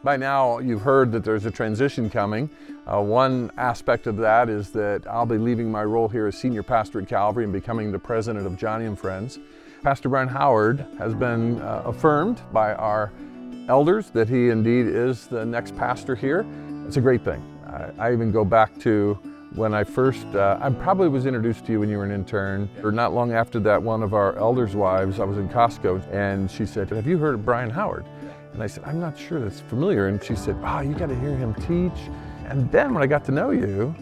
By now, you've heard that there's a transition coming. One aspect of that is that I'll be leaving my role here as senior pastor at Calvary and becoming the president of Johnny and Friends. Pastor Brian Howard has been affirmed by our elders that he indeed is the next pastor here. It's a great thing. I even go back to when I first, I probably was introduced to you when you were an intern, or not long after that, one of our elders' wives, I was in Costco, and she said, "Have you heard of Brian Howard?" And I said, "I'm not sure, that's familiar." And she said, "Oh, you got to hear him teach." And then when I got to know you,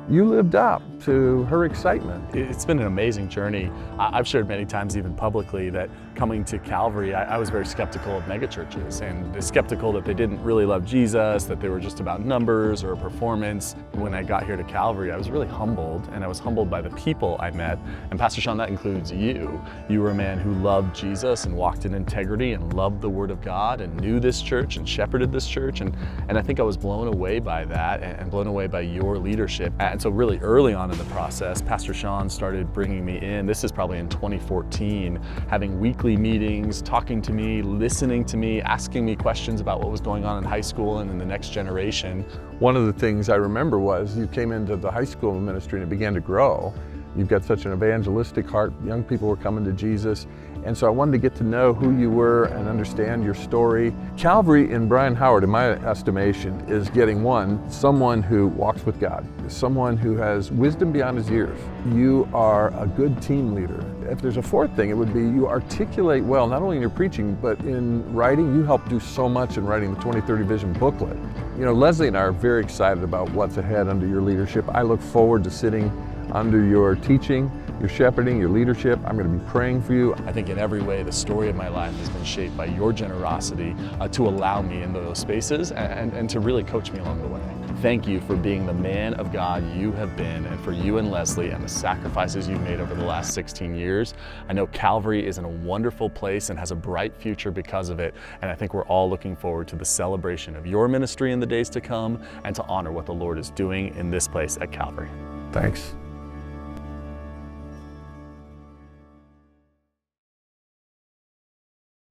you lived up to her excitement. It's been an amazing journey. I've shared many times, even publicly, that coming to Calvary, I was very skeptical of megachurches and skeptical that they didn't really love Jesus, that they were just about numbers or a performance. When I got here to Calvary, I was really humbled, and I was humbled by the people I met. And Pastor Shawn, that includes you. You were a man who loved Jesus and walked in integrity and loved the Word of God and knew this church and shepherded this church. And I think I was blown away by that and blown away by your leadership. And so really early on in the process, Pastor Shawn started bringing me in. This is probably in 2014, having weekly meetings, talking to me, listening to me, asking me questions about what was going on in high school and in the next generation. One of the things I remember was you came into the high school ministry and it began to grow. You've got such an evangelistic heart. Young people were coming to Jesus. And so I wanted to get to know who you were and understand your story. Calvary in Brian Howard, in my estimation, is getting someone who walks with God, someone who has wisdom beyond his years. You are a good team leader. If there's a fourth thing, it would be you articulate well, not only in your preaching, but in writing. You help do so much in writing the 2030 Vision booklet. You know, Leslie and I are very excited about what's ahead under your leadership. I look forward to sitting under your teaching, your shepherding, your leadership. I'm going to be praying for you. I think in every way, the story of my life has been shaped by your generosity to allow me into those spaces and to really coach me along the way. Thank you for being the man of God you have been, and for you and Leslie and the sacrifices you've made over the last 16 years. I know Calvary is in a wonderful place and has a bright future because of it, and I think we're all looking forward to the celebration of your ministry in the days to come and to honor what the Lord is doing in this place at Calvary. Thanks.